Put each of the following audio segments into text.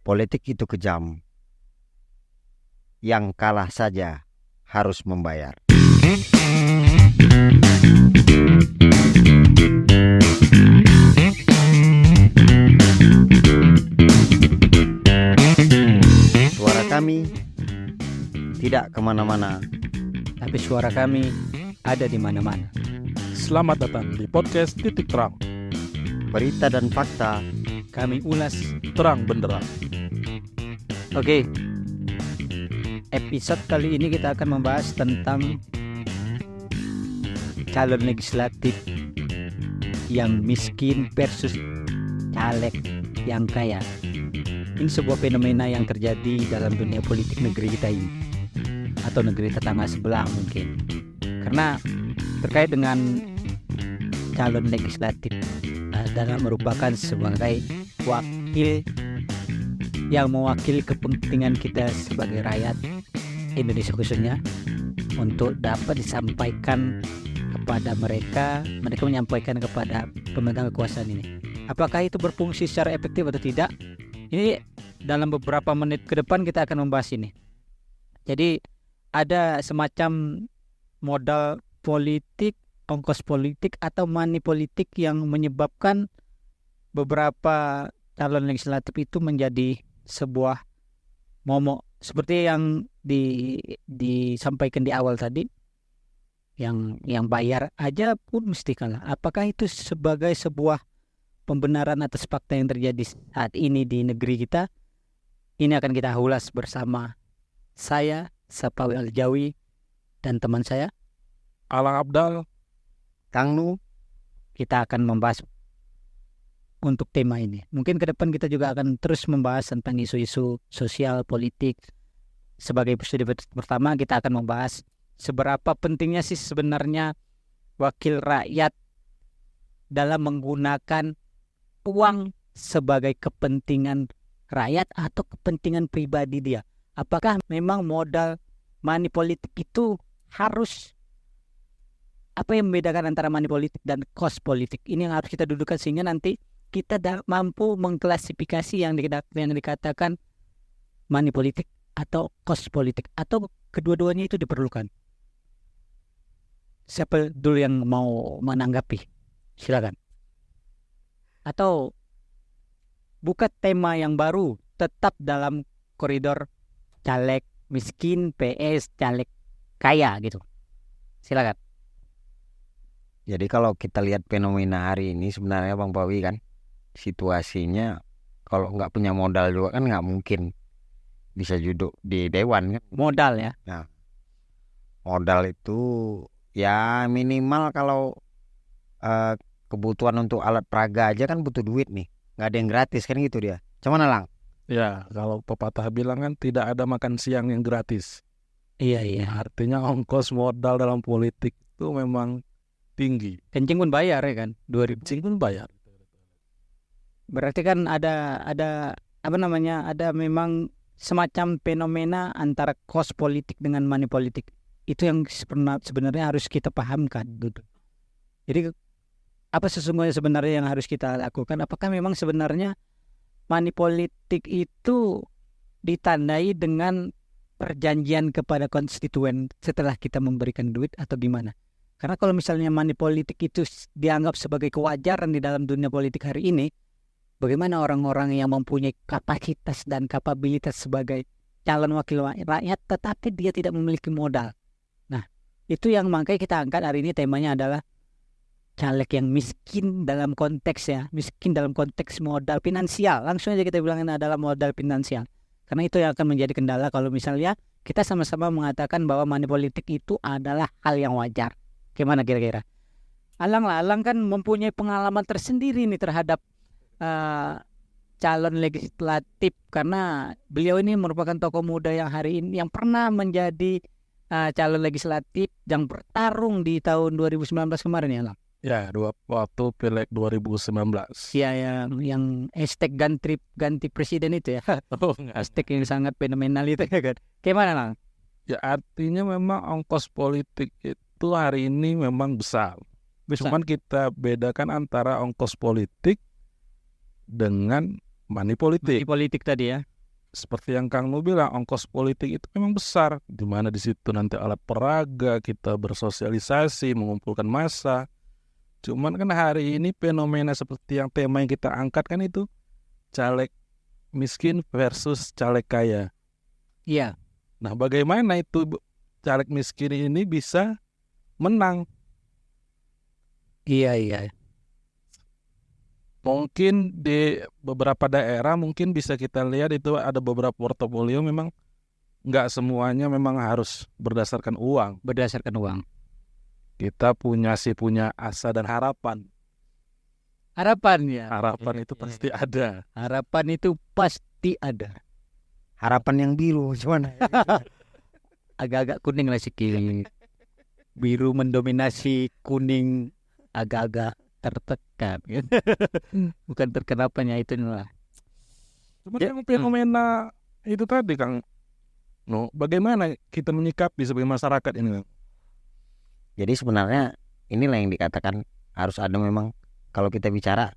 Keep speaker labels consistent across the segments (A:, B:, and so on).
A: Politik itu kejam. Yang kalah saja harus membayar. Suara kami tidak kemana-mana,
B: tapi suara kami ada di mana-mana.
C: Selamat datang di podcast Titik Terang.
A: Berita dan fakta
B: Kami ulas
C: Terang benderang.
B: Oke, episode kali ini kita akan membahas tentang calon legislatif yang miskin versus caleg yang kaya. Ini sebuah fenomena yang terjadi dalam dunia politik negeri kita ini, atau negeri tetangga sebelah mungkin. Karena terkait dengan calon legislatif adalah merupakan sebagai wakil yang mewakili kepentingan kita sebagai rakyat Indonesia khususnya, untuk dapat disampaikan kepada mereka menyampaikan kepada pemegang kekuasaan ini. Apakah itu berfungsi secara efektif atau tidak? Ini dalam beberapa menit ke depan kita akan membahas ini. Jadi ada semacam modal politik, ongkos politik atau money politik yang menyebabkan beberapa calon legislatif itu menjadi sebuah momok seperti yang disampaikan di awal tadi, yang bayar aja pun mesti kalah. Apakah itu sebagai sebuah pembenaran atas fakta yang terjadi saat ini di negeri kita? Ini akan kita ulas bersama saya, Sapawi Aljawi, dan teman saya
C: Alang Abdal.
A: Kang Nu.
B: Kita akan membahas untuk tema ini. Mungkin ke depan kita juga akan terus membahas tentang isu-isu sosial, politik. Sebagai episode pertama kita akan membahas seberapa pentingnya sih sebenarnya wakil rakyat dalam menggunakan uang sebagai kepentingan rakyat atau kepentingan pribadi dia. Apakah memang modal money politik itu harus, apa yang membedakan antara money politik dan cost politik? Ini yang harus kita dudukkan sehingga nanti kita mampu mengklasifikasi yang dikatakan money politik atau cost politik, atau kedua-duanya itu diperlukan. Siapa dulu yang mau menanggapi? Silakan. Atau buka tema yang baru, tetap dalam koridor caleg miskin PS caleg kaya gitu. Silakan.
A: Jadi kalau kita lihat fenomena hari ini sebenarnya Bang Pawi kan, situasinya kalau nggak punya modal juga kan nggak mungkin bisa duduk di dewan kan.
B: Modal ya.
A: Nah, modal itu ya minimal kalau kebutuhan untuk alat peraga aja kan butuh duit nih. Nggak ada yang gratis kan gitu dia. Cuman Lang.
C: Ya, kalau pepatah bilang kan tidak ada makan siang yang gratis.
B: Iya.
C: Artinya ongkos modal dalam politik itu memang tinggi.
B: Kencing pun bayar ya kan. 2000
C: Kencing pun bayar.
B: Berarti kan ada apa namanya? Ada memang semacam fenomena antara cost politik dengan money politik. Itu yang sebenarnya harus kita pahamkan gitu. Jadi apa sesungguhnya sebenarnya yang harus kita lakukan? Apakah memang sebenarnya money politik itu ditandai dengan perjanjian kepada konstituen setelah kita memberikan duit atau gimana? Karena kalau misalnya money politik itu dianggap sebagai kewajaran di dalam dunia politik hari ini, bagaimana orang-orang yang mempunyai kapasitas dan kapabilitas sebagai calon wakil rakyat tetapi dia tidak memiliki modal? Nah, itu yang makanya kita angkat hari ini, temanya adalah caleg yang miskin dalam konteks miskin dalam konteks modal finansial. Langsung aja kita bilangin adalah modal finansial. Karena itu yang akan menjadi kendala kalau misalnya kita sama-sama mengatakan bahwa money politik itu adalah hal yang wajar. Gimana kira-kira? Alang kan mempunyai pengalaman tersendiri nih terhadap calon legislatif, karena beliau ini merupakan tokoh muda yang hari ini yang pernah menjadi calon legislatif yang bertarung di tahun 2019 kemarin ya Alang.
C: Ya, waktu Pileg 2019.
B: Ya, yang hashtag ganti presiden itu ya.
C: Oh, enggak.
B: Hashtag yang sangat fenomenal itu ya kan. Gimana Lang?
C: Ya, artinya memang ongkos politik itu hari ini memang besar. Cuman kita bedakan antara ongkos politik dengan money politik.
B: Money politik tadi ya.
C: seperti yang Kang Nu bilang, ongkos politik itu memang besar, di mana di situ nanti alat peraga, kita bersosialisasi, mengumpulkan massa. Cuman kan hari ini fenomena seperti yang tema yang kita angkat kan itu caleg miskin versus caleg kaya.
B: Iya,
C: Nah, bagaimana itu caleg miskin ini bisa menang?
B: iya.
C: Mungkin di beberapa daerah mungkin bisa kita lihat itu ada beberapa portofolio memang nggak semuanya memang harus berdasarkan uang.
B: Berdasarkan uang.
C: Kita punya asa dan harapan.
B: Harapan ya.
C: Harapan itu pasti ada.
B: Harapan itu pasti ada.
A: Harapan yang biru cuman
B: Agak-agak kuning lah kiri. Biru mendominasi, kuning agak-agak tertekan. Bukan terkenapanya itu lah.
C: Cuman
B: Ya,
C: yang fenomena itu tadi Kang, no, bagaimana kita menyikapi sebagai masyarakat ini, Kang?
A: jadi sebenarnya inilah yang dikatakan harus ada memang kalau kita bicara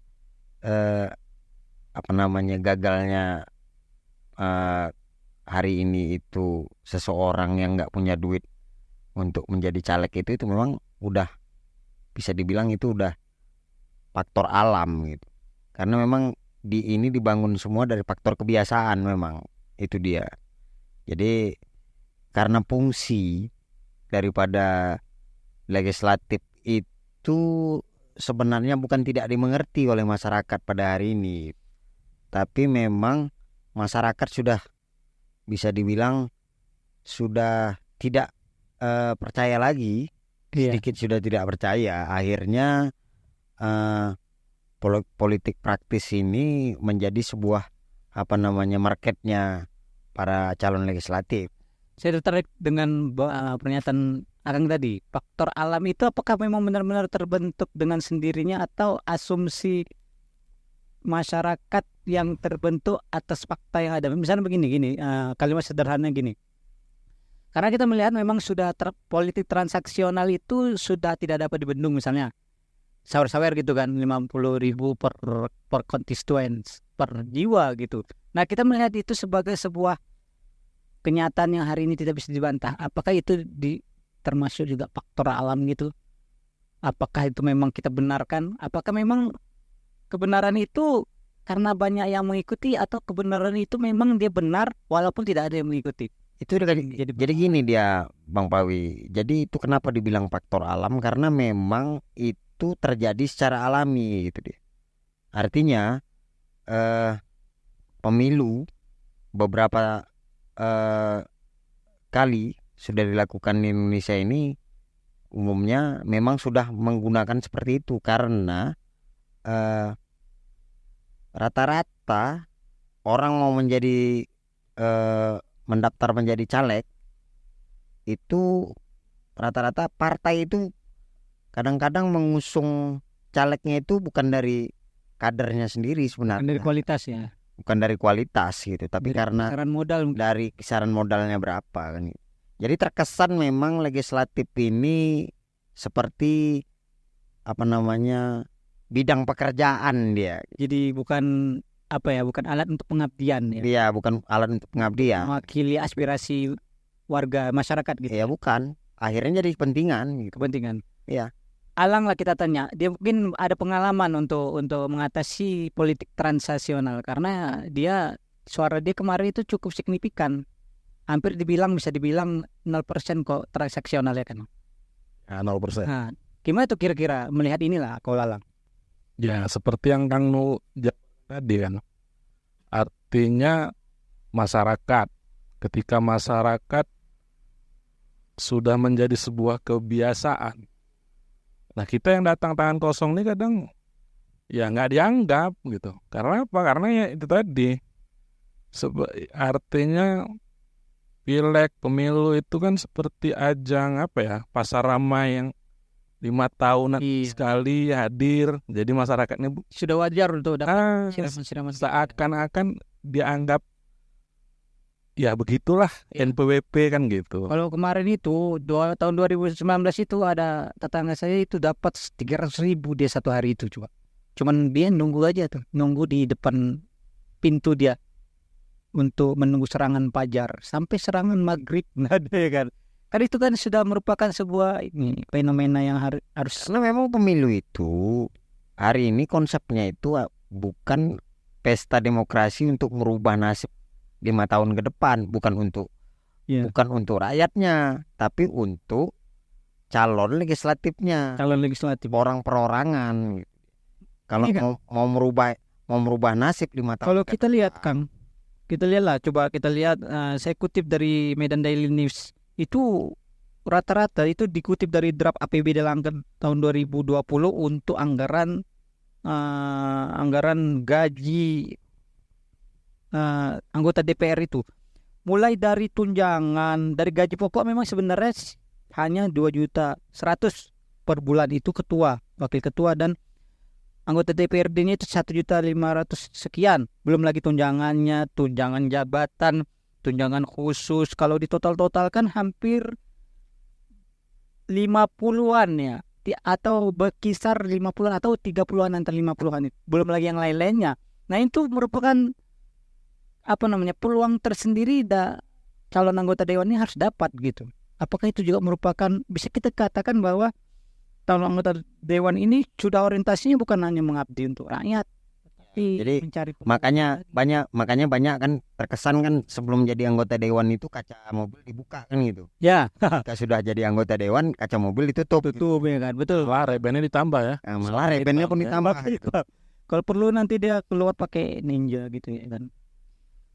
A: gagalnya hari ini itu seseorang yang nggak punya duit untuk menjadi caleg itu memang udah bisa dibilang itu udah faktor alam gitu, karena memang ini dibangun semua dari faktor kebiasaan, memang itu dia. Jadi karena fungsi daripada legislatif itu sebenarnya bukan tidak dimengerti oleh masyarakat pada hari ini, tapi memang masyarakat sudah bisa dibilang sudah tidak percaya lagi, sedikit sudah tidak percaya. Akhirnya politik praktis ini menjadi sebuah marketnya para calon legislatif.
B: Saya tertarik dengan pernyataan Akang tadi. Faktor alam itu apakah memang benar-benar terbentuk dengan sendirinya atau asumsi masyarakat yang terbentuk atas fakta yang ada? Misalnya begini, kalimat sederhana gini. Karena kita melihat memang sudah politik transaksional itu sudah tidak dapat dibendung, misalnya sawer-sawer gitu kan, 50.000 per constituents, per jiwa gitu. Nah, kita melihat itu sebagai sebuah kenyataan yang hari ini tidak bisa dibantah. Apakah itu termasuk juga faktor alam gitu? Apakah itu memang kita benarkan? Apakah memang kebenaran itu karena banyak yang mengikuti, atau kebenaran itu memang dia benar walaupun tidak ada yang mengikuti?
A: Itu jadi gini dia, Bang Pawi. Jadi itu kenapa dibilang faktor alam, karena memang itu terjadi secara alami gitu dia. Artinya pemilu beberapa kali sudah dilakukan di Indonesia ini umumnya memang sudah menggunakan seperti itu, karena rata-rata orang mau menjadi mendaftar menjadi caleg itu rata-rata partai itu kadang-kadang mengusung calegnya itu bukan dari kadernya sendiri sebenarnya,
B: Dari kualitasnya,
A: bukan dari kualitas gitu, tapi
B: dari
A: karena
B: kisaran modal.
A: dari kisaran modalnya berapa kan. Jadi terkesan memang legislatif ini seperti bidang pekerjaan dia.
B: Jadi bukan bukan alat untuk pengabdian ya.
A: Dia bukan alat untuk pengabdian.
B: Mewakili aspirasi warga masyarakat gitu.
A: Ya bukan. Akhirnya jadi kepentingan gitu.
B: Kepentingan.
A: Iya.
B: Alang lah kita tanya, dia mungkin ada pengalaman untuk mengatasi politik transaksional, karena suara dia kemarin itu cukup signifikan. Hampir bisa dibilang 0% kok transaksional ya kan.
C: Ya, 0%.
B: Nah, gimana tuh kira-kira melihat inilah kau Lalang?
C: Ya, seperti yang Kang Nu tadi kan. Artinya masyarakat, ketika masyarakat sudah menjadi sebuah kebiasaan. Nah, kita yang datang tangan kosong ini kadang ya nggak dianggap gitu. Karena apa? Karena ya itu tadi. Artinya pileg, pemilu itu kan seperti ajang pasar ramai yang 5 tahunan sekali hadir. Jadi masyarakatnya
B: sudah wajar untuk dapat siraman-siraman.
C: Seakan-akan dianggap ya begitulah NPWP kan gitu.
B: Kalau kemarin itu tahun 2019 itu ada tetangga saya itu dapat 300.000 dia satu hari itu cuman dia nunggu aja tuh, nunggu di depan pintu dia. untuk menunggu serangan fajar sampai serangan maghrib nggak ada ya kan. Kan itu kan sudah merupakan sebuah ini fenomena yang harus
A: Karena memang pemilu itu hari ini konsepnya itu bukan pesta demokrasi untuk merubah nasib 5 tahun ke depan, bukan untuk
B: ya,
A: bukan untuk rakyatnya, tapi untuk calon legislatifnya,
B: calon legislatif.
A: orang perorangan. Kalau
B: Iya kan?
A: mau merubah nasib 5 tahun
B: Kalau
A: ke
B: kita lihat
A: depan.
B: Kang, kita lihat lah, coba kita lihat, saya kutip dari Medan Daily News itu rata-rata itu dikutip dari draft APBD Langken tahun 2020 untuk anggaran gaji anggota DPR itu. Mulai dari tunjangan, dari gaji pokok memang sebenarnya hanya 2.100.000 per bulan itu ketua, wakil ketua dan anggota DPRD-nya itu 1.500.000 sekian. Belum lagi tunjangannya, tunjangan jabatan, tunjangan khusus. Kalau ditotal-totalkan hampir 50-an ya. Atau berkisar 50-an atau 30-an antara 50-an itu. Belum lagi yang lain-lainnya. Nah, itu merupakan peluang tersendiri calon anggota dewan ini harus dapat gitu. Apakah itu juga merupakan, bisa kita katakan bahwa calon anggota dewan ini sudah orientasinya bukan hanya mengabdi untuk rakyat, tapi
A: Jadi,
B: mencari
A: makanya banyak kan terkesan kan sebelum jadi anggota dewan itu kaca mobil dibuka kan gitu.
B: ya
A: Jika sudah jadi anggota dewan kaca mobil ditutup.
B: betul ya kan, betul.
C: Malah rebennya ditambah ya.
A: Nah, malah rebennya pun ditambah. Gitu.
B: Kalau perlu nanti dia keluar pakai ninja gitu ya kan.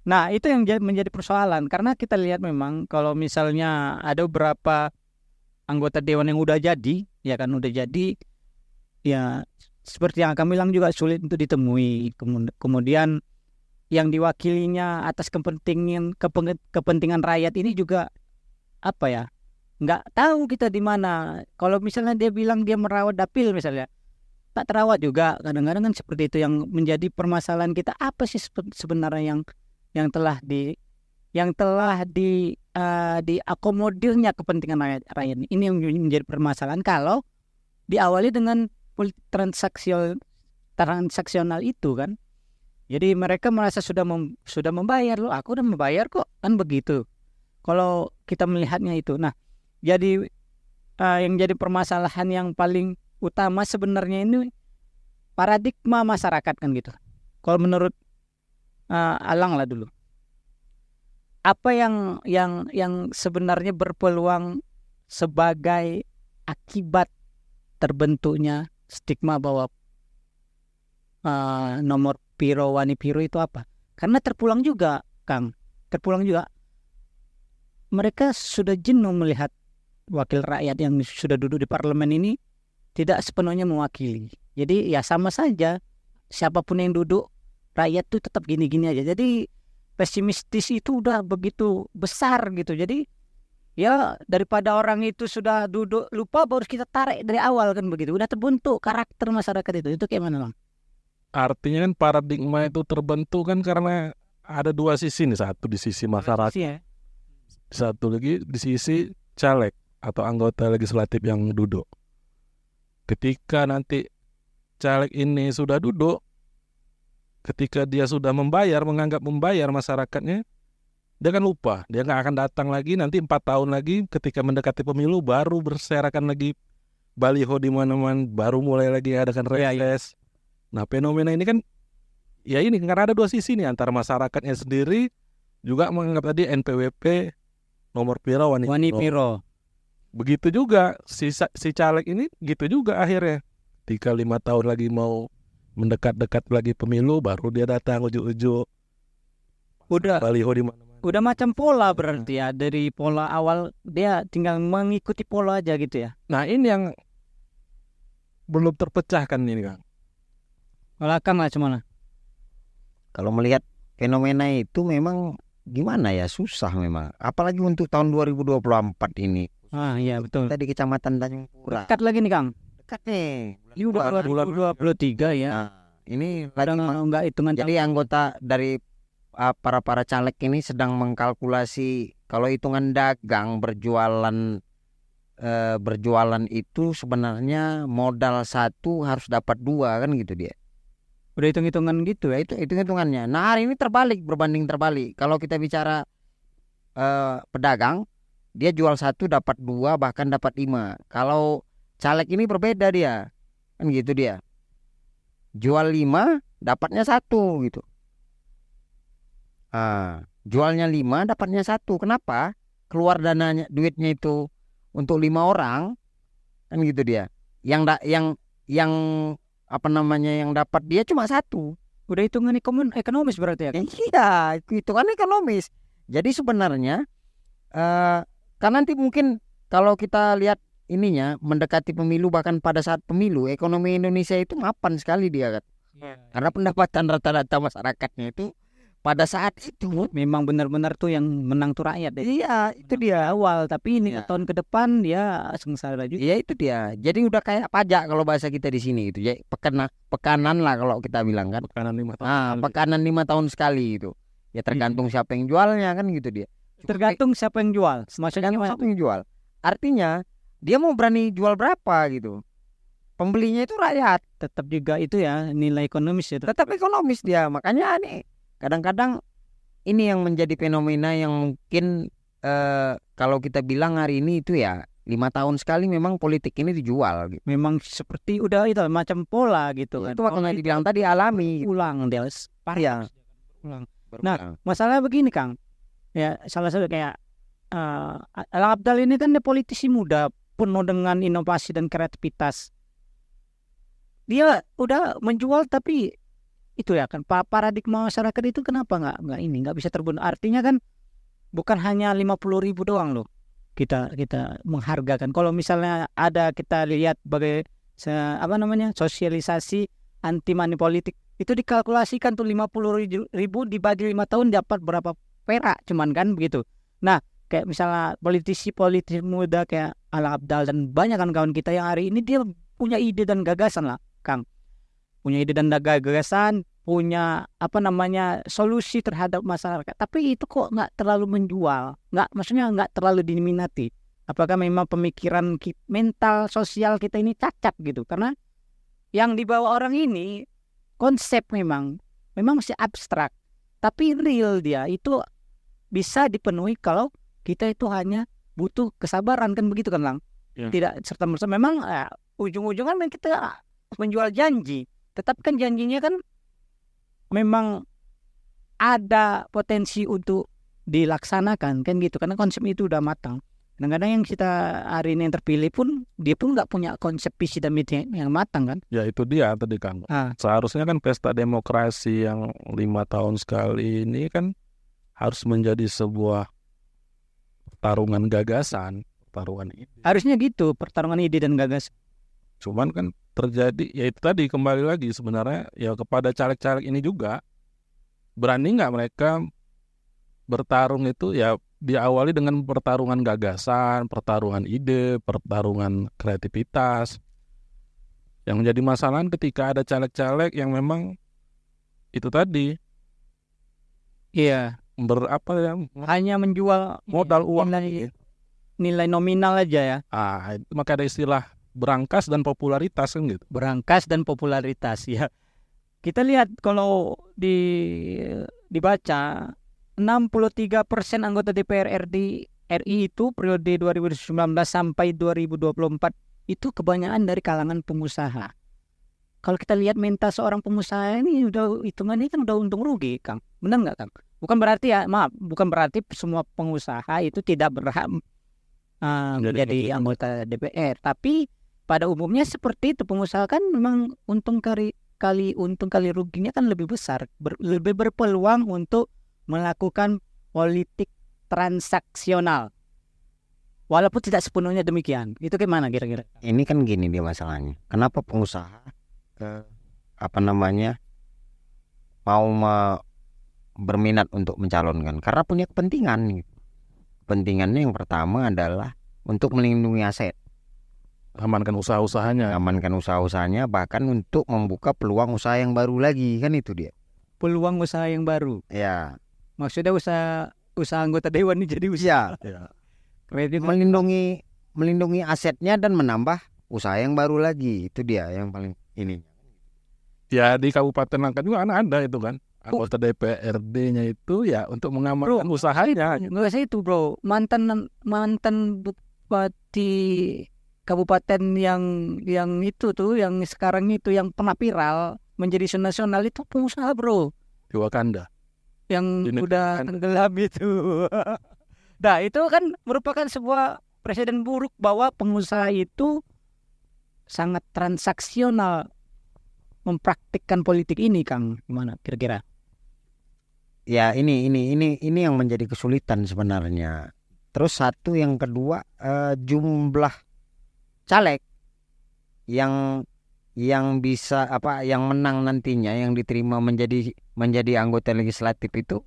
B: Nah, itu yang menjadi persoalan karena kita lihat memang kalau misalnya ada beberapa anggota dewan yang udah jadi, ya kan udah jadi, ya seperti yang kami bilang juga sulit untuk ditemui. Kemudian yang diwakilinya atas kepentingan rakyat ini juga nggak tahu kita di mana. Kalau misalnya dia bilang dia merawat dapil misalnya, tak terawat juga. Kadang-kadang kan seperti itu yang menjadi permasalahan kita. Apa sih sebenarnya yang telah diakomodirnya kepentingan rakyat ini yang menjadi permasalahan kalau diawali dengan politik transaksional itu kan. Jadi mereka merasa sudah membayar loh, aku udah membayar kok kan begitu. Kalau kita melihatnya itu, nah jadi yang jadi permasalahan yang paling utama sebenarnya ini paradigma masyarakat kan gitu. Kalau menurut Alang lah dulu, apa yang sebenarnya berpeluang sebagai akibat terbentuknya stigma bahwa nomor piro wani piro itu apa? Karena terpulang juga mereka sudah jenuh melihat wakil rakyat yang sudah duduk di parlemen ini tidak sepenuhnya mewakili. Jadi ya sama saja, siapapun yang duduk, rakyat tuh tetap gini-gini aja. Jadi pesimistis itu udah begitu besar gitu. Jadi ya daripada orang itu sudah duduk lupa baru kita tarik dari awal kan begitu. Udah terbentuk karakter masyarakat itu. Itu kayak mana, Bang?
C: Artinya kan paradigma itu terbentuk kan karena ada dua sisi nih, satu di sisi masyarakat,
B: Ya.
C: satu lagi di sisi caleg atau anggota legislatif yang duduk. Ketika nanti caleg ini sudah duduk, ketika dia sudah menganggap membayar masyarakatnya, dia kan lupa, dia nggak akan datang lagi. Nanti 4 tahun lagi ketika mendekati pemilu baru berserakan lagi baliho di mana-mana, baru mulai lagi adakan reses. Nah, fenomena ini kan ya ini karena ada dua sisi nih, antara masyarakatnya sendiri juga menganggap tadi NPWP nomor piro
B: wani piro.
C: Begitu juga si caleg ini gitu juga akhirnya. Ketika 5 tahun lagi mau mendekat-dekat lagi pemilu baru dia datang ujuk-ujuk. Baliho di mana-mana.
B: Udah macam pola berarti ya, dari pola awal dia tinggal mengikuti pola aja gitu ya.
C: Nah, ini yang belum terpecahkan ini, Kang.
B: Kang lah cuman.
A: Kalau melihat fenomena itu memang gimana ya, susah memang. Apalagi untuk tahun 2024 ini.
B: Iya betul.
A: Tadi Kecamatan Tanjung Pura.
B: Dekat lagi nih, Kang.
A: Dekat nih.
B: Ini udah 2023 ya.
A: Nah, ini lagi
B: enggak hitungan.
A: Jadi anggota dari para caleg ini sedang mengkalkulasi kalau hitungan dagang berjualan itu sebenarnya modal 1 harus dapat 2 kan gitu dia.
B: Udah hitung-hitungan gitu ya.
A: Itu hitungannya. Nah hari ini berbanding terbalik. Kalau kita bicara pedagang, dia jual 1 dapat 2 bahkan dapat 5. Kalau caleg ini berbeda dia, kan gitu dia. Jual 5 dapatnya 1 gitu. Jualnya 5 dapatnya 1. Kenapa? Keluar duitnya itu untuk 5 orang, kan gitu dia. Yang apa namanya yang dapat dia cuma 1.
B: Udah hitungan ekonomis berarti ya.
A: Iya, itu kan ekonomis. Jadi sebenarnya kan nanti mungkin kalau kita lihat ininya mendekati pemilu, bahkan pada saat pemilu ekonomi Indonesia itu mapan sekali dia kan. Karena pendapatan rata-rata masyarakatnya itu pada saat itu
B: Memang benar-benar tuh yang menang tuh rakyat deh.
A: iya itu dia.
B: Awal, tapi ini
A: Iya.
B: tahun ke depan dia sengsara juga.
A: Iya itu dia. Jadi udah kayak pajak kalau bahasa kita di sini gitu. Ya pekanan lah kalau kita bilang kan.
C: Pekanan 5 tahun.
A: Pekanan 5 tahun sekali itu. Ya tergantung siapa yang jualnya kan gitu dia.
B: Tergantung siapa yang jual. Maksudnya
A: Tergantung siapa yang jual. Artinya dia mau berani jual berapa gitu. Pembelinya itu rakyat.
B: tetap juga itu ya nilai ekonomis ya.
A: Tetap ekonomis dia. Makanya nih kadang-kadang ini yang menjadi fenomena yang mungkin kalau kita bilang hari ini itu ya 5 tahun sekali memang politik ini dijual gitu.
B: Memang seperti udah itu macam pola gitu kan.
A: Itu makanya dibilang tadi alami gitu.
B: Ulang dia
A: Ya.
B: ulang.
A: Berulang.
B: Masalah begini Kang. Ya salah satu kayak Alang Abdal ini kan dia politisi muda penuh dengan inovasi dan kreativitas. Dia udah menjual tapi itu ya kan paradigma masyarakat itu kenapa nggak bisa terbunuh. Artinya kan bukan hanya 50.000 doang loh kita menghargakan. Kalau misalnya ada kita lihat sosialisasi anti money politik itu dikalkulasikan tuh 50.000 dibagi 5 tahun dapat berapa perak cuman kan begitu. Nah kayak misalnya politisi muda kayak Alang Abdal dan banyak kan kawan kita yang hari ini dia punya ide dan gagasan lah Kang. Punya ide dan gagasan, punya solusi terhadap masyarakat. Tapi itu kok nggak terlalu menjual, maksudnya nggak terlalu diminati. Apakah memang pemikiran mental sosial kita ini cacat gitu? Karena yang dibawa orang ini konsep memang masih abstrak, tapi real dia itu bisa dipenuhi kalau kita itu hanya butuh kesabaran kan begitu kan Lang?
C: Ya.
B: Tidak serta-merta memang ujung-ujungnya kita menjual janji. Tetapi kan janjinya kan memang ada potensi untuk dilaksanakan kan gitu karena konsep itu udah matang. Kadang-kadang yang kita hari ini yang terpilih pun dia pun nggak punya konsep visi dan misi yang matang kan.
C: Ya itu dia tadi Kang. Seharusnya kan pesta demokrasi yang 5 tahun sekali ini kan harus menjadi sebuah pertarungan gagasan, pertarungan ide.
B: Harusnya gitu pertarungan ide dan gagasan.
C: Cuman kan terjadi ya itu tadi kembali lagi sebenarnya ya kepada caleg-caleg ini juga berani nggak mereka bertarung itu ya diawali dengan pertarungan gagasan, pertarungan ide, pertarungan kreativitas. Yang menjadi masalah ketika ada caleg-caleg yang memang itu tadi
B: hanya menjual
C: modal uang
B: nilai nominal aja ya.
C: Maka ada istilah berangkas dan popularitas kan gitu.
B: Berangkas dan popularitas ya. Kita lihat kalau dibaca 63% anggota DPR RI itu periode 2019 sampai 2024 itu kebanyakan dari kalangan pengusaha. Kalau kita lihat mental seorang pengusaha ini udah hitungannya kan udah untung rugi, Kang. Benar nggak, Kang? Bukan berarti semua pengusaha itu tidak berhak menjadi anggota DPR, tapi pada umumnya seperti itu. Pengusaha kan memang untung kali ruginya kan lebih besar, lebih berpeluang untuk melakukan politik transaksional. Walaupun tidak sepenuhnya demikian. Itu gimana kira-kira?
A: Ini kan gini dia masalahnya. Kenapa pengusaha mau berminat untuk mencalonkan? Karena punya kepentingan. Kepentingannya yang pertama adalah untuk melindungi aset,
C: amankan usaha-usahanya,
A: bahkan untuk membuka peluang usaha yang baru lagi, kan itu dia.
B: Peluang usaha yang baru.
A: Ya.
B: Maksudnya usaha anggota dewan ini jadi usaha.
A: Ya. Melindungi asetnya dan menambah usaha yang baru lagi. Itu dia yang paling ini.
C: Ya di Kabupaten Langkat juga ada itu kan. Anggota DPRD-nya itu ya untuk mengamankan usahanya. Gitu.
B: Nggak usah itu bro, mantan bupati kabupaten yang itu tuh, yang sekarang itu yang pernah viral menjadi isu nasional itu pengusaha bro,
C: Di Wakanda.
B: yang
C: Di negeri
B: udah
C: kan.
B: tenggelam itu. Nah itu kan merupakan sebuah presiden buruk bahwa pengusaha itu sangat transaksional mempraktikkan politik ini, Kang. Gimana kira-kira?
A: Ya ini yang menjadi kesulitan sebenarnya. Terus satu yang kedua, jumlah caleg yang bisa yang menang nantinya, yang diterima menjadi anggota legislatif itu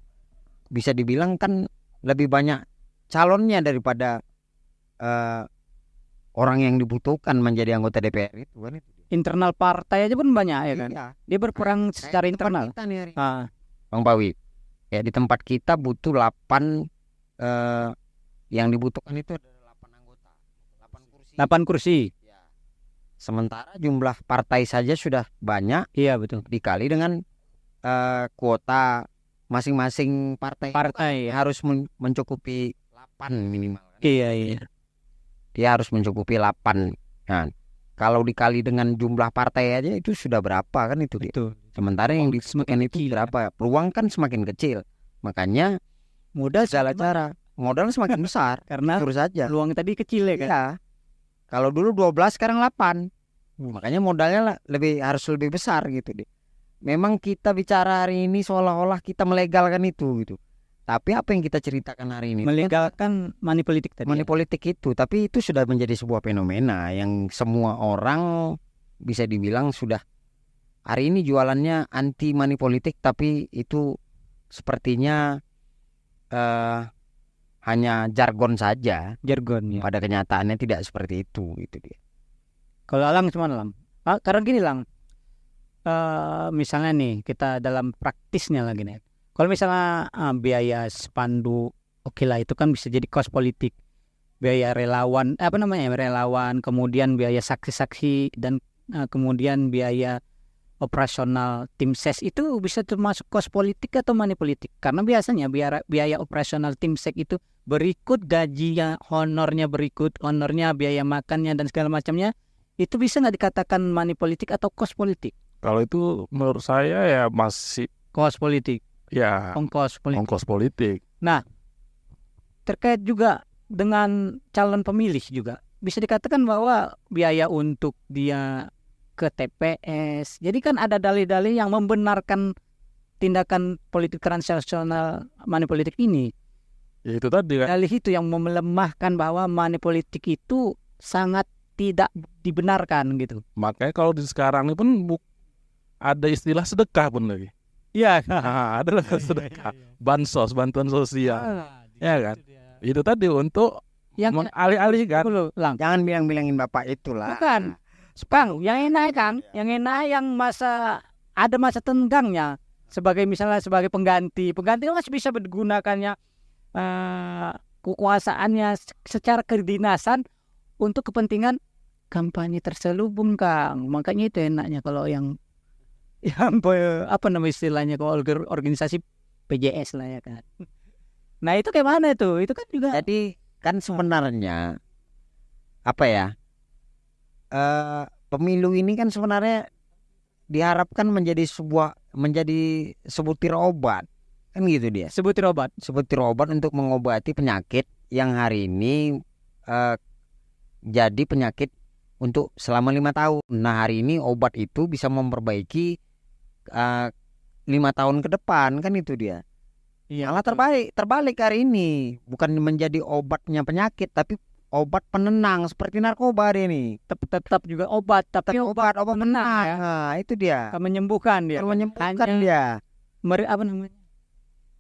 A: bisa dibilang kan lebih banyak calonnya daripada orang yang dibutuhkan menjadi anggota DPR itu kan.
B: Internal partai aja pun banyak ya kan.
A: Iya.
B: Dia berperang secara
A: Kayak di tempat
B: internal.
A: kita nih hari ini.
B: Ah,
A: Bang Pawi, ya di tempat kita butuh 8, yang dibutuhkan itu ada 8 anggota, 8 kursi.
B: 8 kursi.
A: Ya. Sementara jumlah partai saja sudah banyak,
B: Iya betul.
A: dikali dengan kuota masing-masing partai, itu kan
B: Partai.
A: harus mencukupi 8 minimal kan.
B: Iya.
A: Dia harus mencukupi 8. Nah, kalau dikali dengan jumlah partai aja itu sudah berapa kan itu dia.
B: Betul.
A: Sementara yang dibutuhkan itu
B: kecil.
A: berapa? Peluang kan semakin kecil. Makanya
B: Modal
A: segala cara modal semakin besar.
B: karena
A: Terus saja.
B: peluang tadi kecil ya kan.
A: Iya. Kalau dulu 12 sekarang 8. Makanya modalnya harus lebih besar gitu deh. Memang kita bicara hari ini seolah-olah kita melegalkan itu gitu. Tapi apa yang kita ceritakan hari ini
B: Melegalkan money politik tadi.
A: money politik itu, tapi itu sudah menjadi sebuah fenomena yang semua orang bisa dibilang sudah hari ini jualannya anti money politik, tapi itu sepertinya hanya jargon saja.
B: Jargon ya.
A: Pada kenyataannya tidak seperti itu gitu dia.
B: Kalau Alang cuman Lang. Karena gini Lang. Misalnya nih kita dalam praktisnya lagi nih. Kalau misalnya biaya spanduk, oke lah itu kan bisa jadi kos politik. Biaya relawan, relawan, kemudian biaya saksi-saksi dan kemudian biaya operasional tim ses itu bisa termasuk kos politik atau money politik. Karena biasanya biaya operasional tim ses itu berikut gajinya, honornya berikut, honornya, biaya makannya dan segala macamnya. Itu bisa nggak dikatakan money politik atau kos politik?
C: Kalau itu menurut saya ya masih
B: Kos politik,
C: ya
B: ongkos politik.
C: ongkos politik.
B: Nah, terkait juga dengan calon pemilih juga bisa dikatakan bahwa biaya untuk dia ke TPS. Jadi kan ada dalih-dalih yang membenarkan tindakan politik transaksional money politik ini.
C: Ya itu tadi kan.
B: Dalih itu yang melemahkan bahwa money politik itu sangat tidak dibenarkan gitu.
C: Makanya kalau di sekarang ini pun ada istilah sedekah pun lagi.
B: Iya.
C: Ada lah sedekah. Bansos, bantuan sosial. Ya kan? Itu tadi untuk
B: Yang
C: mengalih-alihkan.
B: dulu, Lang.
A: Jangan bilang-bilangin bapak itulah.
B: Bukan. Bang, yang enak kan, yang enak yang ada masa tenggangnya misalnya sebagai pengganti kan masih bisa digunakannya kekuasaannya secara kedinasan untuk kepentingan kampanye terselubung, Kang. Makanya itu enaknya kalau yang istilahnya kalau organisasi PJS lah ya kan. Nah itu kayak mana tuh? Itu kan juga.
A: Jadi kan sebenarnya pemilu ini kan sebenarnya diharapkan menjadi sebutir obat kan gitu dia.
B: Sebutir obat
A: untuk mengobati penyakit yang hari ini jadi penyakit untuk selama 5 tahun. Nah hari ini obat itu bisa memperbaiki 5 tahun ke depan kan itu dia.
B: Iya.
A: Malah terbalik hari ini, bukan menjadi obatnya penyakit tapi obat penenang seperti narkoba hari ini.
B: Tetap juga obat, tapi obat penenang ya.
A: Nah itu dia.
B: Menyembuhkan dia.
A: Menyembuhkan
B: Hanya
A: dia.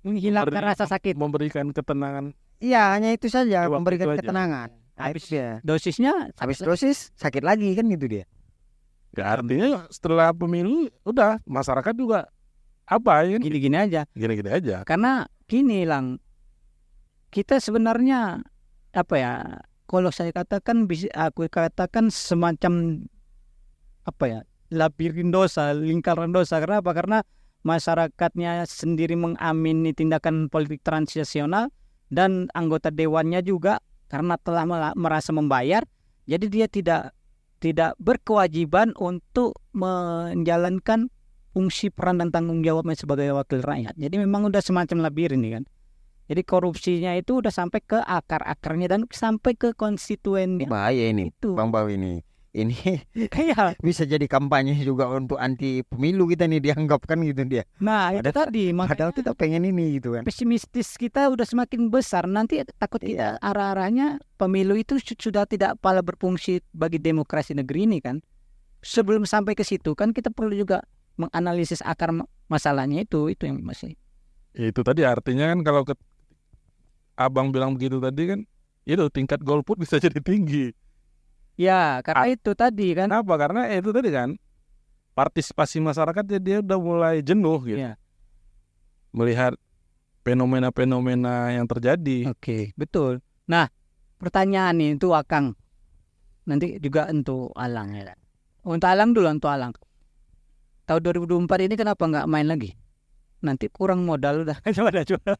B: Menghilangkan rasa sakit.
C: Memberikan ketenangan.
A: Iya hanya itu saja,
C: Waktu
A: memberikan
C: itu aja.
A: ketenangan.
B: Habis
A: Habis dia.
B: dosisnya
A: Habis dosis sakit lagi kan gitu dia.
C: Ya artinya setelah pemilu udah masyarakat juga ya kan?
B: gini-gini aja.
C: Gini-gini aja.
B: Karena gini Lang, kita sebenarnya kalau saya katakan aku katakan semacam labirin dosa, lingkaran dosa. Kenapa? Karena masyarakatnya sendiri mengamini tindakan politik transaksional dan anggota dewannya juga karena telah merasa membayar, jadi dia tidak berkewajiban untuk menjalankan fungsi peran dan tanggung jawabnya sebagai wakil rakyat. Jadi memang udah semacam labirin nih kan. Jadi korupsinya itu udah sampai ke akar-akarnya dan sampai ke konstituennya.
A: Bahaya ini,
B: Itu.
A: Bang Bawi ini. Ini
B: Iya.
A: bisa jadi kampanye juga untuk anti pemilu kita nih, dianggap kan gitu dia.
B: Nah, itu tadi
A: Padahal
B: makanya
A: kita pengen ini gitu kan.
B: pesimistis kita udah semakin besar. Nanti takut kita arah-arahnya pemilu itu sudah tidak pala berfungsi bagi demokrasi negeri ini kan. Sebelum sampai ke situ kan kita perlu juga menganalisis akar masalahnya itu yang masih.
C: Ya, itu tadi artinya kan kalau abang bilang begitu tadi kan, itu tingkat golput bisa jadi tinggi.
B: Ya, karena itu tadi kan.
C: Kenapa? Karena itu tadi kan partisipasi masyarakat dia udah mulai jenuh gitu.
B: Ya.
C: Melihat fenomena-fenomena yang terjadi.
B: Oke, betul. Nah, pertanyaan nih untuk Akang. Nanti juga untuk Alang ya. Untuk Alang dulu, untuk Alang. Tahun 2024 ini kenapa nggak main lagi? Nanti kurang modal udah. Coba.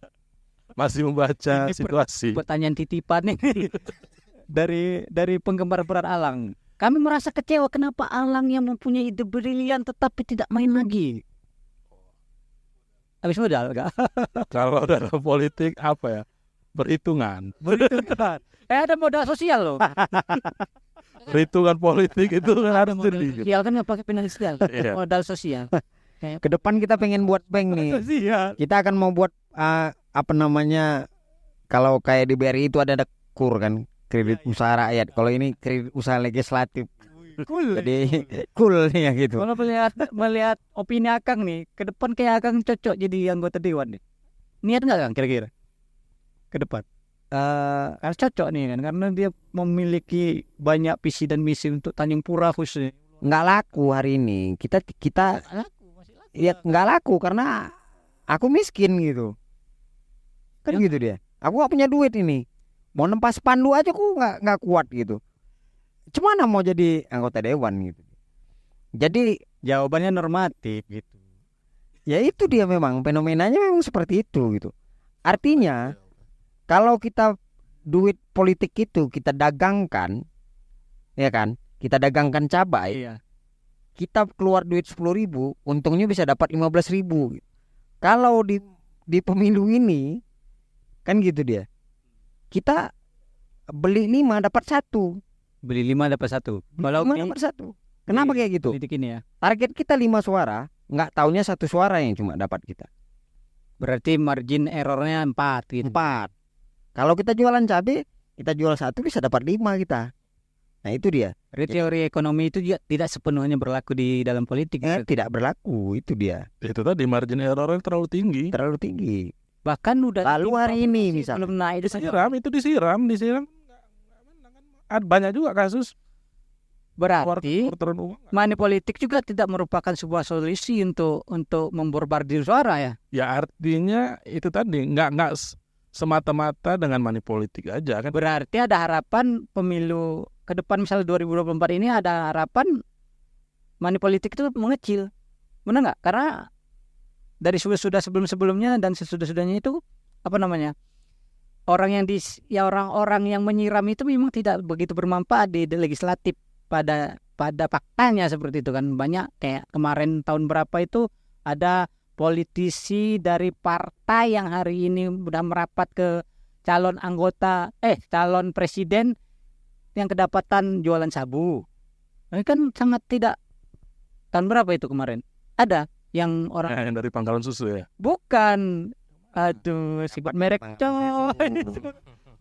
C: Masih membaca
B: Ini
C: situasi.
B: Pertanyaan titipan nih dari penggemar berat Alang. Kami merasa kecewa kenapa Alang yang mempunyai ide brilian tetapi tidak main lagi. Habis modal enggak?
C: Kalau dalam politik apa ya? Berhitungan.
B: Ada modal sosial loh.
C: Perhitungan politik itu kan harus
B: Modal
C: sedikit.
B: sosial kan nggak pakai finansial.
C: Iya.
B: Modal sosial.
A: Ke depan kita pengen buat bank nih.
B: Sosial.
A: Kita akan mau buat apa namanya, kalau kayak di BRI itu ada KUR kan, kredit usaha rakyat. Kalau ini kredit usaha legislatif.
B: Cool.
A: Jadi cool nih ya gitu.
B: Kalau melihat opini Akang nih, ke depan kayak Akang cocok jadi anggota dewan nih. Niat nggak Kang kira-kira? Ke depan. Harus cocok nih kan, karena dia memiliki banyak visi dan misi untuk Tanjung Pura khususnya.
A: Nggak laku hari ini. Kita ya nggak laku karena aku miskin gitu. Kan
B: Ya.
A: gitu dia. Aku nggak punya duit ini. Mau nempas pandu aja aku nggak kuat gitu. Cemana mau jadi anggota dewan gitu. Jadi
B: Jawabannya normatif gitu.
A: ya itu dia, memang fenomenanya memang seperti itu gitu. Artinya kalau kita duit politik itu kita dagangkan, ya kan? Kita dagangkan cabai,
B: Iya.
A: kita keluar duit 10.000, untungnya bisa dapat 15.000. Kalau di pemilu ini kan gitu dia. Kita beli 5 dapat 1.
B: Beli 5 dapat 1. Kalau
A: 5 dapat 1. Kenapa kayak gitu?
B: politik ini ya.
A: Target kita 5 suara, nggak taunya 1 suara yang cuma dapat kita.
B: Berarti margin errornya 4 gitu.
A: 4. Kalau kita jualan cabai, kita jual 1 bisa dapat 5 kita. Nah itu dia.
B: Teori ekonomi itu juga tidak sepenuhnya berlaku di dalam politik.
A: Tidak berlaku, itu dia.
C: Itu tadi margin errornya terlalu tinggi.
A: Terlalu tinggi.
B: Bahkan udah
A: Lalu hari ini misalnya
B: belum naik
C: Disiram. Banyak juga kasus
B: berarti
C: kortoran uang.
B: money politik juga tidak merupakan sebuah solusi untuk memborbardir suara ya.
C: Ya artinya itu tadi nggak semata-mata dengan money politik aja kan.
B: Berarti ada harapan pemilu ke depan misalnya 2024 ini ada harapan money politik itu mengecil. Benar nggak? Karena dari sudah sebelum-sebelumnya dan sesudah-sudahnya itu apa namanya? Orang yang menyiram itu memang tidak begitu bermanfaat di legislatif pada faktanya seperti itu kan. Banyak kayak kemarin tahun berapa itu ada politisi dari partai yang hari ini sudah merapat ke calon presiden yang kedapatan jualan sabu. Ini kan sangat tidak. Tahun berapa itu kemarin? Ada yang orang
C: Yang dari Pangkalan Susu ya.
B: bukan, aduh, sifat merek coy.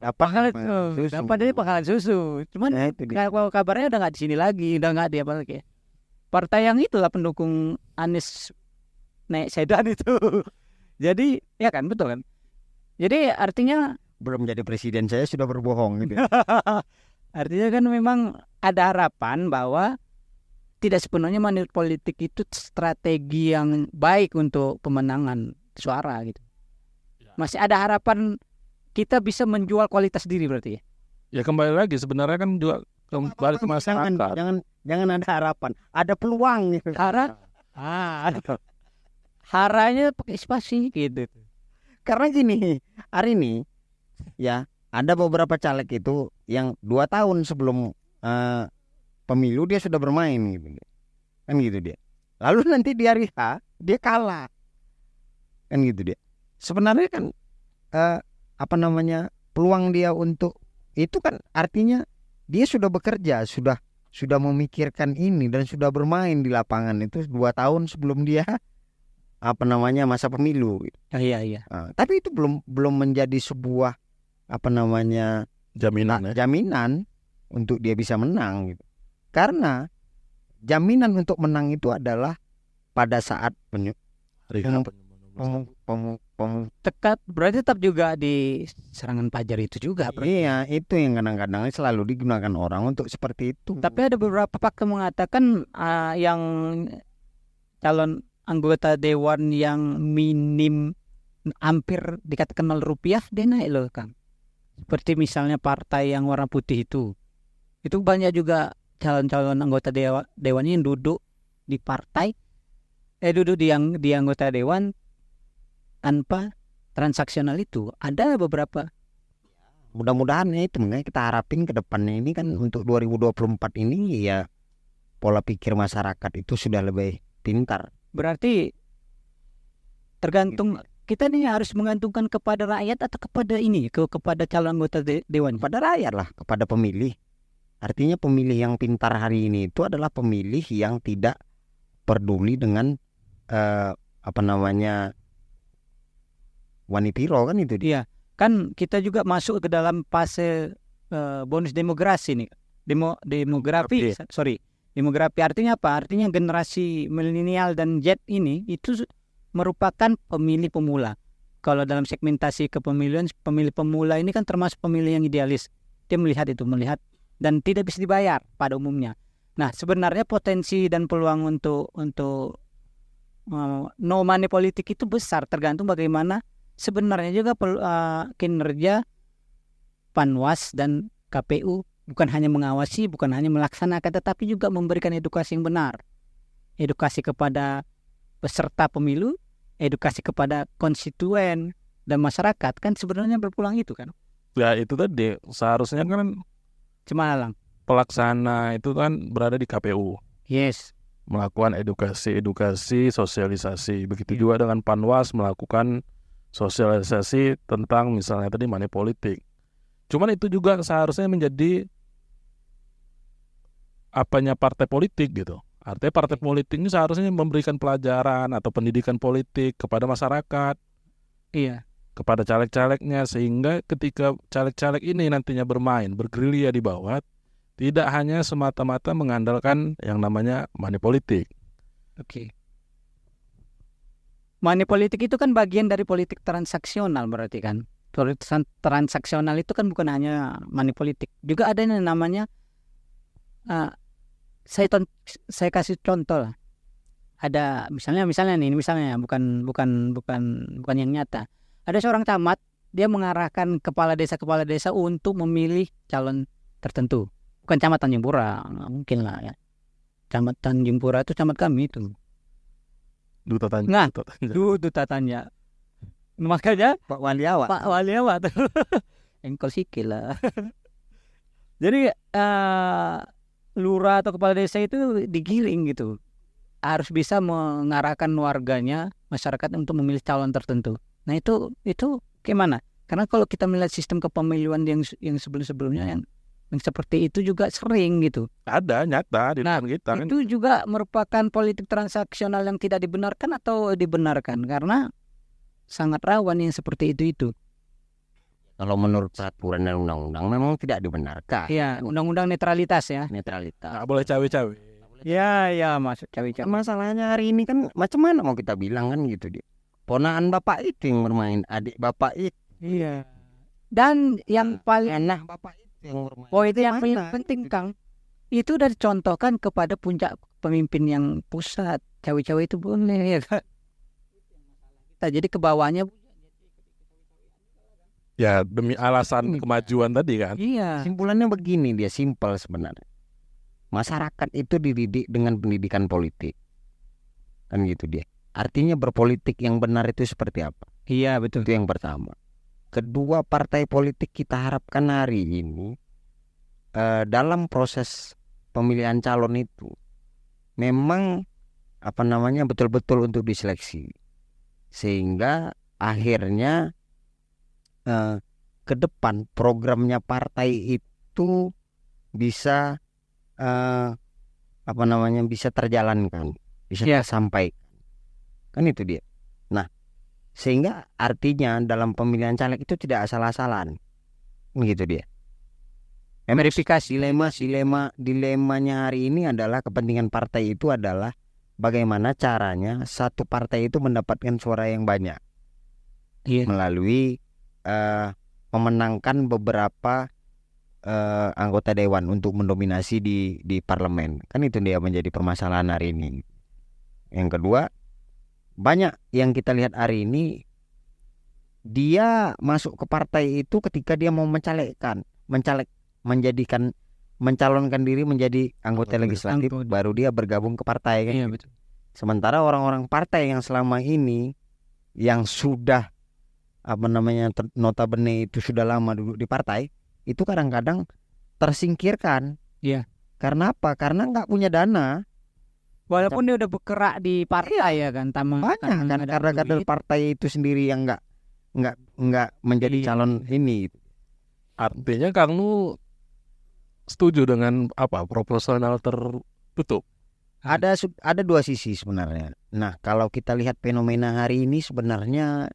B: Dapat dari Pangkalan Susu. Cuman
A: Nah, itu dia.
B: kabarnya udah nggak di sini lagi, udah nggak di apa lagi. Partai yang itulah pendukung Anies naik sedan itu. Jadi ya kan, betul kan? Jadi artinya
A: Belum jadi presiden saya sudah berbohong gitu.
B: artinya kan memang ada harapan bahwa tidak sepenuhnya money politik itu strategi yang baik untuk pemenangan suara gitu. Masih ada harapan kita bisa menjual kualitas diri berarti ya.
C: Ya kembali lagi sebenarnya kan juga kembali ke masyarakat.
A: Jangan ada harapan, ada peluang gitu.
B: Haranya pakai spasi gitu.
A: Karena gini, hari ini ya ada beberapa caleg itu yang 2 tahun sebelum pemilu dia sudah bermain gitu, kan gitu dia. Lalu nanti di hari H dia kalah, kan gitu dia. Sebenarnya kan peluang dia untuk itu kan artinya dia sudah bekerja, sudah memikirkan ini dan sudah bermain di lapangan itu 2 tahun sebelum dia masa pemilu.
B: Iya.
A: Tapi itu belum menjadi sebuah jaminan untuk dia bisa menang gitu. Karena jaminan untuk menang itu adalah pada saat
B: berarti tetap juga di serangan pajar itu juga.
A: Iya, itu yang kadang-kadang selalu digunakan orang untuk seperti itu.
B: Tapi ada beberapa pakar mengatakan yang calon anggota dewan yang minim hampir dikatakan 0 rupiah dia naik loh Kang. Seperti misalnya partai yang warna putih itu banyak juga calon-calon anggota dewan yang duduk di partai, duduk di anggota dewan tanpa transaksional itu. Ada beberapa.
A: Mudah-mudahan itu makanya kita harapin ke depannya ini kan untuk 2024 ini ya pola pikir masyarakat itu sudah lebih pintar.
B: Berarti tergantung kita nih harus mengantungkan kepada rakyat atau kepada kepada calon anggota dewan.
A: Kepada rakyat lah, kepada pemilih. Artinya pemilih yang pintar hari ini itu adalah pemilih yang tidak peduli dengan wanitiro kan itu dia.
B: Kan kita juga masuk ke dalam fase bonus demografi nih. Demografi artinya apa? Artinya generasi milenial dan Z ini itu merupakan pemilih pemula. Kalau dalam segmentasi kepemilian, pemilih pemula ini kan termasuk pemilih yang idealis. Dia melihat dan tidak bisa dibayar pada umumnya. Nah, sebenarnya potensi dan peluang untuk no money politik itu besar, tergantung bagaimana sebenarnya juga kinerja Panwas dan KPU, bukan hanya mengawasi, bukan hanya melaksanakan, tetapi juga memberikan edukasi yang benar. Edukasi kepada peserta pemilu, edukasi kepada konstituen dan masyarakat, kan sebenarnya berpulang itu kan.
C: Ya itu tadi, seharusnya kan
B: Cemalang
C: pelaksana itu kan berada di KPU.
B: Yes.
C: Melakukan edukasi, sosialisasi. Begitu juga dengan Panwas melakukan sosialisasi tentang misalnya tadi money politik. Cuman itu juga seharusnya menjadi partai politik gitu. Artinya partai politik ini seharusnya memberikan pelajaran atau pendidikan politik kepada masyarakat.
B: Iya.
C: Kepada caleg-calegnya, sehingga ketika caleg-caleg ini nantinya bergerilya di bawah, tidak hanya semata-mata mengandalkan yang namanya money politik.
B: Oke. Money politik itu kan bagian dari politik transaksional berarti kan. Politik transaksional itu kan bukan hanya money politik. Juga ada yang namanya saya kasih contoh lah. Ada misalnya bukan yang nyata. Ada seorang camat, dia mengarahkan kepala desa untuk memilih calon tertentu. Bukan camat Tanjung Pura, nggak mungkin lah ya. Camat Tanjung Pura itu camat kami itu.
C: Duta Tanya.
B: Makanya
A: Pak Waliawat.
B: engkol sikil lah. Jadi lurah atau kepala desa itu digiring gitu. Harus bisa mengarahkan warganya, masyarakat untuk memilih calon tertentu. Nah itu gimana? Karena kalau kita melihat sistem kepemiluan yang sebelum-sebelumnya yang seperti itu juga sering gitu.
C: Ada nyata di depan kita kan.
B: Itu juga merupakan politik transaksional yang tidak dibenarkan atau dibenarkan, karena sangat rawan yang seperti itu.
A: Kalau menurut peraturan dan undang-undang memang tidak dibenarkan.
B: Iya, undang-undang netralitas ya.
A: Netralitas.
C: Nggak boleh cawe-cawe.
B: Ya masuk cawe-cawe.
A: Masalahnya hari ini kan macam mana mau kita bilang kan gitu dia. Ponaan bapak itu yang bermain, adik bapak itu.
B: Iya. Dan yang paling
A: enak bapak itu yang bermain.
B: itu yang penting Kang. Itu udah dicontohkan kepada puncak pemimpin yang pusat. Cawe-cawe itu boleh ya kan. Jadi ke bawahnya.
C: Ya demi alasan kemajuan tadi kan.
B: Iya.
A: Simpulannya begini, dia simpel sebenarnya. masyarakat itu dididik dengan pendidikan politik, kan gitu dia. Artinya berpolitik yang benar itu seperti apa?
B: Iya betul.
A: Itu yang pertama. Kedua, partai politik kita harapkan hari ini dalam proses pemilihan calon itu memang betul-betul untuk diseleksi, sehingga akhirnya ke depan programnya partai itu bisa bisa terjalankan, bisa tersampaikan, kan itu dia. Nah, sehingga artinya dalam pemilihan caleg itu tidak asal-asalan, gitu dia.
B: Verifikasi.
A: Dilemanya hari ini adalah kepentingan partai itu adalah bagaimana caranya satu partai itu mendapatkan suara yang banyak melalui memenangkan beberapa anggota dewan untuk mendominasi di parlemen, kan itu dia menjadi permasalahan hari ini. Yang kedua, banyak yang kita lihat hari ini dia masuk ke partai itu ketika dia mau mencalonkan diri menjadi anggota legislatif, baru dia bergabung ke partai, kan?
B: Iya, betul.
A: Sementara orang-orang partai yang selama ini yang sudah notabene itu sudah lama duduk di partai, itu kadang-kadang tersingkirkan.
B: Iya.
A: Karena apa? Karena nggak punya dana.
B: Walaupun dia udah bergerak di partai ya kan,
A: Banyak kan karena kader partai itu sendiri yang nggak menjadi calon ini.
C: Artinya Kang Nu setuju dengan proporsional tertutup?
A: Ada dua sisi sebenarnya. Nah, kalau kita lihat fenomena hari ini sebenarnya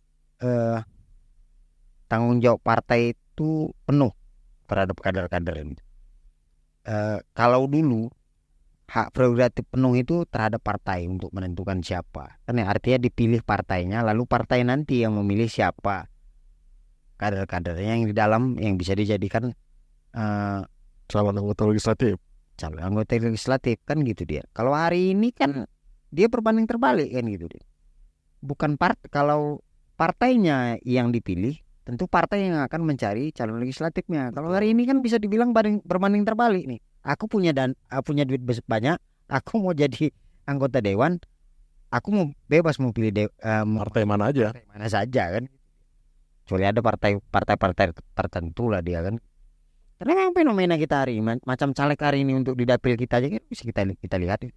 A: tanggung jawab partai itu penuh terhadap kader-kader ini. Kalau dulu hak prerogatif penuh itu terhadap partai untuk menentukan siapa, kan artinya dipilih partainya, lalu partai nanti yang memilih siapa kader-kadernya yang di dalam yang bisa dijadikan
C: calon anggota
A: legislatif, kan gitu dia. Kalau hari ini kan dia berbanding terbalik, kan gitu dia. Bukan kalau partainya yang dipilih, tentu partai yang akan mencari calon legislatifnya. Kalau hari ini kan bisa dibilang berbanding terbalik nih. Aku punya duit banyak, aku mau jadi anggota dewan, aku mau bebas mau pilih
C: partai mana
A: saja kan. Kecuali ada partai tertentu lah dia kan. Karena memang fenomena kita hari ini, macam caleg hari ini untuk di dapil kita aja kan bisa kita lihat.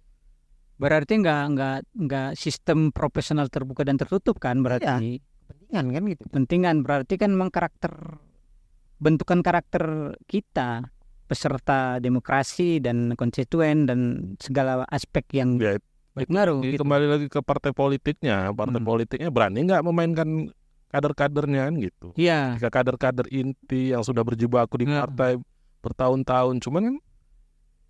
B: Berarti nggak sistem profesional terbuka dan tertutup kan berarti.
A: Ya, kepentingan kan gitu.
B: Kepentingan berarti kan memang bentukan karakter kita, peserta demokrasi dan konstituen dan segala aspek yang berpengaruh.
C: Gitu. Kembali lagi ke partai politiknya. Partai politiknya berani nggak memainkan kader-kadernya kan gitu.
B: Iya.
C: Jika kader-kader inti yang sudah berjibaku di partai bertahun-tahun, cuman kan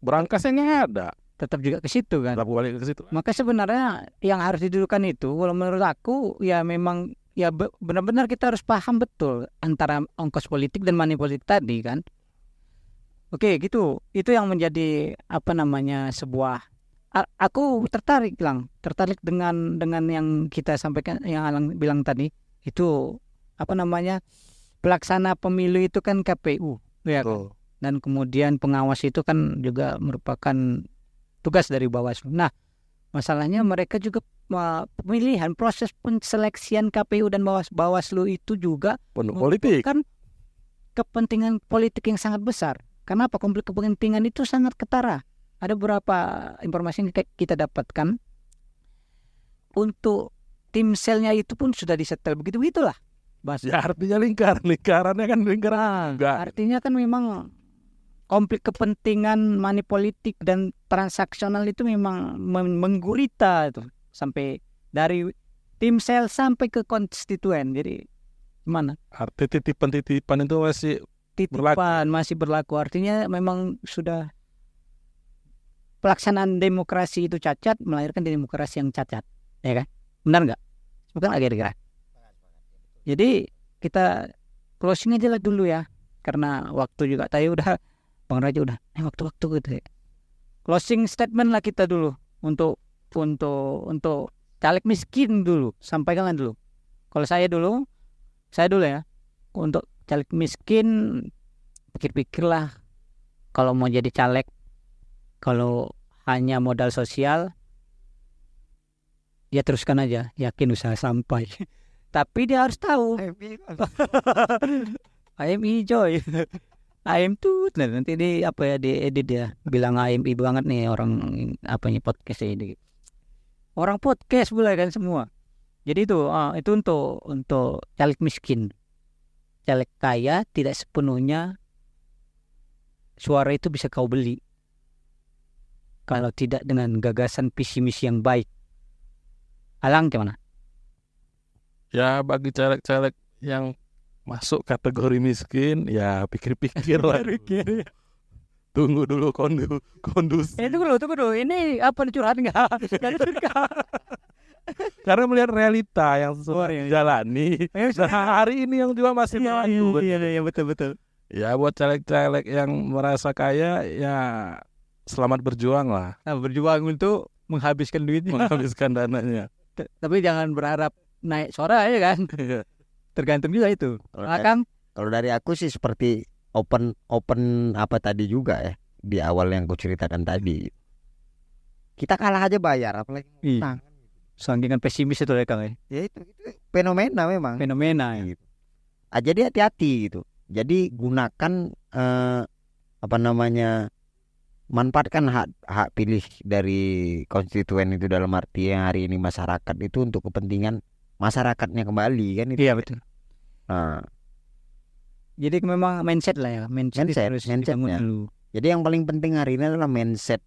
C: berangkasnya nggak ada.
B: Tetap juga ke situ kan.
C: Tetap balik ke situ.
B: Maka sebenarnya yang harus didudukan itu, kalau menurut aku ya memang ya benar-benar kita harus paham betul antara ongkos politik dan money politik tadi kan. Oke, gitu. Itu yang menjadi sebuah aku tertarik dengan yang kita sampaikan, yang Alang bilang tadi. Itu pelaksana pemilu itu kan KPU ya kan? Dan kemudian pengawas itu kan juga merupakan tugas dari Bawaslu. Nah, masalahnya mereka juga pemilihan, proses penseleksian KPU dan Bawaslu itu juga
C: penuh politik,
B: kan kepentingan politik yang sangat besar. Karena konflik kepentingan itu sangat ketara. Ada beberapa informasi yang kita dapatkan untuk tim selnya itu pun sudah disetel begitulah.
C: Ya artinya lingkarannya kan lingkaran.
B: Artinya kan memang konflik kepentingan money politik dan transaksional itu memang menggurita itu sampai dari tim sel sampai ke konstituen. Jadi gimana?
C: Arti titipan itu masih berlaku.
B: Artinya memang sudah pelaksanaan demokrasi itu cacat melahirkan demokrasi yang cacat, ya kan? Benar nggak? Bukan lagi kira. Jadi kita closing aja lah dulu ya, karena waktu juga tadi udah Bang Raja udah waktu-waktu gitu ya. Closing statement lah kita dulu untuk caleg miskin dulu, sampaikan dulu. Kalau saya dulu ya, untuk caleg miskin pikir-pikirlah kalau mau jadi caleg Kalau hanya modal sosial, ya teruskan aja, yakin usaha sampai. Tapi dia harus tahu AMI coy. AM tuh nah, nanti di apa ya di edit ya bilang AMI banget nih orang apa nih podcast ini. Orang podcast boleh kan semua. Jadi itu untuk caleg miskin. Caleg kaya tidak sepenuhnya suara itu bisa kau beli. Kalau tidak dengan gagasan visi misi yang baik. Alang gimana?
C: Ya bagi caleg-caleg yang masuk kategori miskin, ya pikir-pikir lah. Tunggu dulu kondusif.
B: Tunggu dulu. Ini apa nih curhat nggak? Jadi curhat.
C: Karena melihat realita yang jalani. Dan hari ini yang juga masih maju.
B: Iya betul.
C: Ya buat caleg-caleg yang merasa kaya, ya selamat berjuang lah.
B: Nah, berjuang untuk menghabiskan duitnya.
C: Menghabiskan dananya.
B: Tapi jangan berharap naik suara ya kan. Tergantung juga itu.
A: Kalau dari aku sih seperti open apa tadi juga ya di awal yang ku ceritakan tadi. Kita kalah aja bayar, apalagi utang.
B: Saking pesimis itu ya Kang ya.
A: Ya itu fenomena memang.
B: Fenomena ya.
A: Gitu. Jadi hati-hati gitu. Jadi gunakan manfaatkan hak pilih dari konstituen itu dalam arti yang hari ini masyarakat itu untuk kepentingan masyarakatnya kembali kan itu.
B: Iya betul.
A: Nah,
B: jadi memang mindset lah ya, mindset harus dibangun dulu.
A: Jadi yang paling penting hari ini adalah mindset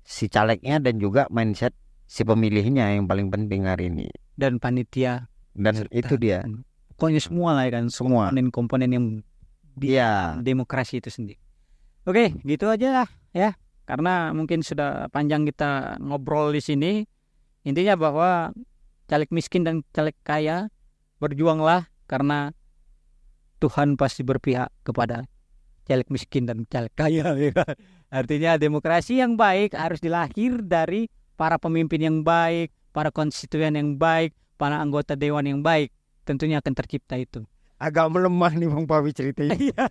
A: si calegnya dan juga mindset si pemilihnya yang paling penting hari ini.
B: Dan panitia.
A: Dan itu dia.
B: Pokoknya semua lah ya kan, semua komponen yang demokrasi itu sendiri. Oke, gitu aja lah ya. Karena mungkin sudah panjang kita ngobrol di sini. Intinya bahwa caleg miskin dan caleg kaya berjuanglah karena Tuhan pasti berpihak kepada caleg miskin dan caleg kaya. Ya. Artinya demokrasi yang baik harus dilahir dari para pemimpin yang baik, para konstituen yang baik, para anggota dewan yang baik. Tentunya akan tercipta itu.
A: Agak melemah nih Bang Pawi ceritanya.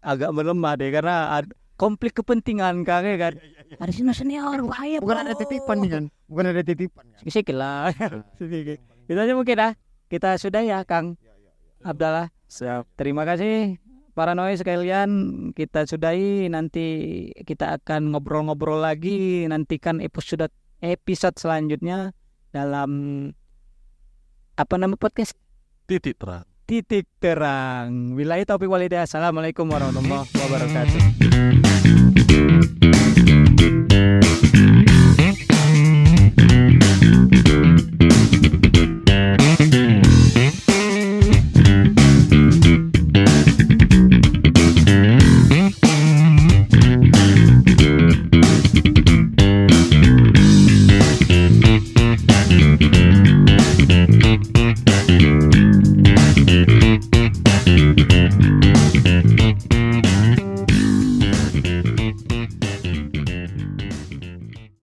B: Agak melemah deh karena konflik kepentingan Kang ya kan. Ada senior bahaya.
A: Bukan ada titipan nih kan. Bukan ada titipan kan.
B: Sikit lah. Itu aja mungkin kita sudah ya Kang Abdallah.
C: Siap.
B: Terima kasih para noise sekalian. Kita sudahi, nanti kita akan ngobrol-ngobrol lagi. Nantikan episode selanjutnya dalam podcast
C: Titik terang.
B: Billahi taufiq wal hidayah. Assalamualaikum warahmatullahi wabarakatuh.